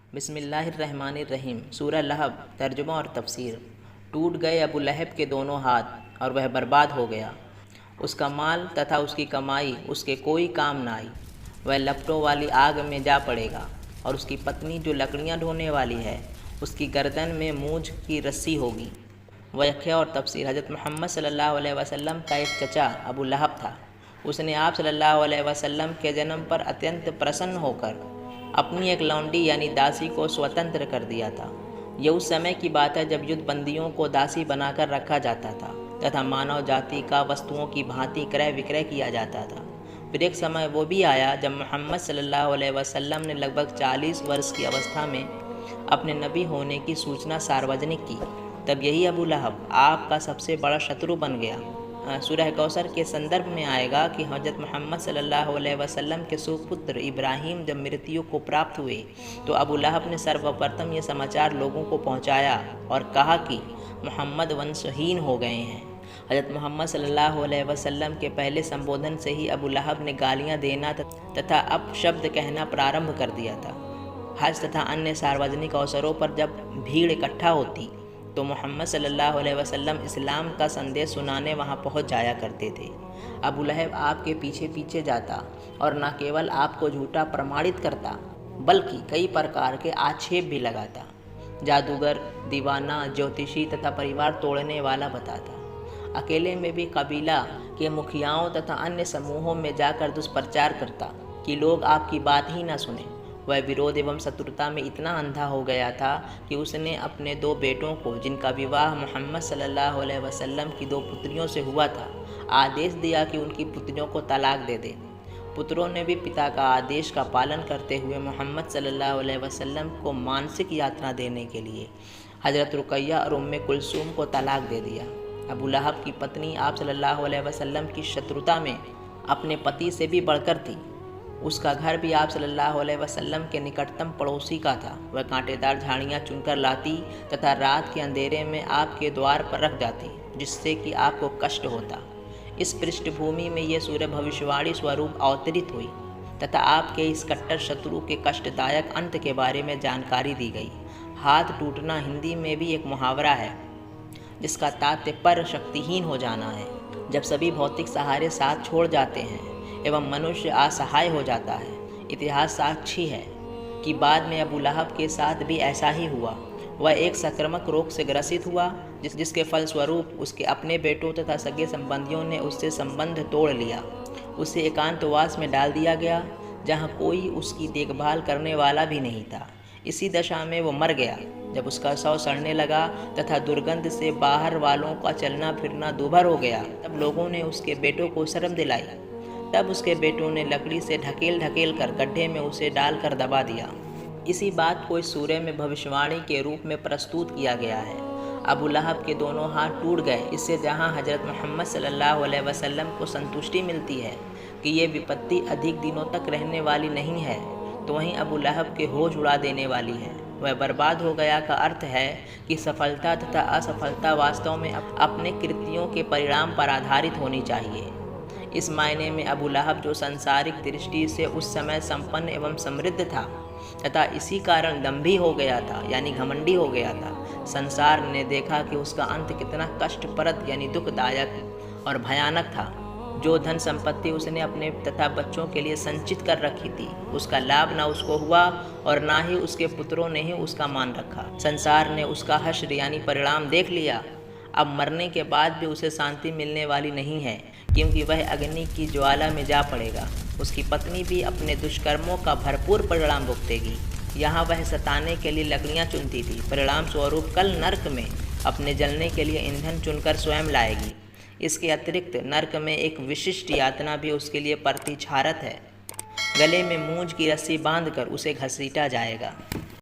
बिस्मिल्लाहिर्रहमानिर्रहीम। सूरह लहब, तर्जुमा और तफसीर। टूट गए अबू लहब के दोनों हाथ और वह बर्बाद हो गया। उसका माल तथा उसकी कमाई उसके कोई काम न आई। वह लपटों वाली आग में जा पड़ेगा और उसकी पत्नी जो लकड़ियाँ ढोने वाली है उसकी गर्दन में मूंज की रस्सी होगी। व्याख्या और तफसीर। हज़रत मोहम्मद सल्लल्लाहु अलैहि वसल्लम का एक चचा अबू लहब था। उसने आप सल्लल्लाहु अलैहि वसल्लम के जन्म पर अत्यंत प्रसन्न होकर अपनी एक लौंडी यानी दासी को स्वतंत्र कर दिया था। यह उस समय की बात है जब युद्ध बंदियों को दासी बनाकर रखा जाता था तथा मानव जाति का वस्तुओं की भांति क्रय विक्रय किया जाता था। फिर एक समय वो भी आया जब मोहम्मद सल्लल्लाहु अलैहि वसल्लम ने लगभग 40 वर्ष की अवस्था में अपने नबी होने की सूचना सार्वजनिक की। तब यही अबू लहब आपका सबसे बड़ा शत्रु बन गया। सूरह कौसर के संदर्भ में आएगा कि हज़रत मोहम्मद सल्लल्लाहु अलैहि वसल्लम के सुपुत्र इब्राहीम जब मृत्यु को प्राप्त हुए तो अबू लहब ने सर्वप्रथम ये समाचार लोगों को पहुंचाया और कहा कि मोहम्मद वंशहीन हो गए हैं। हज़रत मोहम्मद सल्लल्लाहु अलैहि वसल्लम के पहले संबोधन से ही अबू लहब ने गालियां देना तथा अपशब्द कहना प्रारंभ कर दिया था। हज तथा अन्य सार्वजनिक अवसरों पर जब भीड़ इकट्ठा होती तो मोहम्मद सल्लल्लाहु अलैहि वसल्लम इस्लाम का संदेश सुनाने वहां पहुंच जाया करते थे। अबू लहब आपके पीछे पीछे जाता और न केवल आपको झूठा प्रमाणित करता बल्कि कई प्रकार के आक्षेप भी लगाता। जादूगर, दीवाना, ज्योतिषी तथा परिवार तोड़ने वाला बताता। अकेले में भी कबीला के मुखियाओं तथा अन्य समूहों में जाकर दुष्प्रचार करता कि लोग आपकी बात ही न सुने। वह विरोध एवं शत्रुता में इतना अंधा हो गया था कि उसने अपने 2 बेटों को, जिनका विवाह मोहम्मद सल्लल्लाहु अलैहि वसल्लम की 2 पुत्रियों से हुआ था, आदेश दिया कि उनकी पुत्रियों को तलाक दे दे। पुत्रों ने भी पिता का आदेश का पालन करते हुए मोहम्मद सल्लल्लाहु अलैहि वसल्लम को मानसिक यातना देने के लिए हज़रत रुकैया और उम्मे कुलसूम को तलाक दे दिया। अबू लहब की पत्नी आप सल्लल्लाहु अलैहि वसल्लम की शत्रुता में अपने पति से भी बढ़कर थी। उसका घर भी आप सल्लल्लाहु अलैहि वसल्लम के निकटतम पड़ोसी का था। वह कांटेदार झाड़ियाँ चुनकर लाती तथा रात के अंधेरे में आपके द्वार पर रख जाती जिससे कि आपको कष्ट होता। इस पृष्ठभूमि में यह सूरह भविष्यवाणी स्वरूप अवतरित हुई तथा आपके इस कट्टर शत्रु के कष्टदायक अंत के बारे में जानकारी दी गई। हाथ टूटना हिंदी में भी एक मुहावरा है जिसका तात्पर्य शक्तिहीन हो जाना है। जब सभी भौतिक सहारे साथ छोड़ जाते हैं एवं मनुष्य असहाय हो जाता है। इतिहास साक्षी है कि बाद में अबू लहब के साथ भी ऐसा ही हुआ। वह एक संक्रामक रोग से ग्रसित हुआ जिसके फलस्वरूप उसके अपने बेटों तथा सगे संबंधियों ने उससे संबंध तोड़ लिया। उसे एकांतवास में डाल दिया गया जहाँ कोई उसकी देखभाल करने वाला भी नहीं था। इसी दशा में वो मर गया। जब उसका शव सड़ने लगा तथा दुर्गंध से बाहर वालों का चलना फिरना दूभर हो गया तब लोगों ने उसके बेटों को शर्म दिलाई। तब उसके बेटों ने लकड़ी से ढकेल ढकेल कर गड्ढे में उसे डालकर दबा दिया। इसी बात को इस सूरह में भविष्यवाणी के रूप में प्रस्तुत किया गया है। अबू लहब के दोनों हाथ टूट गए। इससे जहां हज़रत मोहम्मद सल्लल्लाहु अलैहि वसल्लम को संतुष्टि मिलती है कि ये विपत्ति अधिक दिनों तक रहने वाली नहीं है, तो वहीं अबू लहब के होश उड़ा देने वाली है। वह बर्बाद हो गया का अर्थ है कि सफलता तथा असफलता वास्तव में अपने कृत्यों के परिणाम पर आधारित होनी चाहिए। इस मायने में अबू लहब जो सांसारिक दृष्टि से उस समय संपन्न एवं समृद्ध था तथा इसी कारण दंभी हो गया था यानी घमंडी हो गया था, संसार ने देखा कि उसका अंत कितना कष्टप्रद यानी दुखदायक और भयानक था। जो धन संपत्ति उसने अपने तथा बच्चों के लिए संचित कर रखी थी उसका लाभ न उसको हुआ और ना ही उसके पुत्रों ने ही उसका मान रखा। संसार ने उसका हश्र यानी परिणाम देख लिया। अब मरने के बाद भी उसे शांति मिलने वाली नहीं है क्योंकि वह अग्नि की ज्वाला में जा पड़ेगा। उसकी पत्नी भी अपने दुष्कर्मों का भरपूर परिणाम भुगतेगी। यहाँ वह सताने के लिए लकड़ियाँ चुनती थी, परिणाम स्वरूप कल नर्क में अपने जलने के लिए ईंधन चुनकर स्वयं लाएगी। इसके अतिरिक्त नर्क में एक विशिष्ट यातना भी उसके लिए प्रतिक्षारत है। गले में मूंज की रस्सी बांधकर उसे घसीटा जाएगा।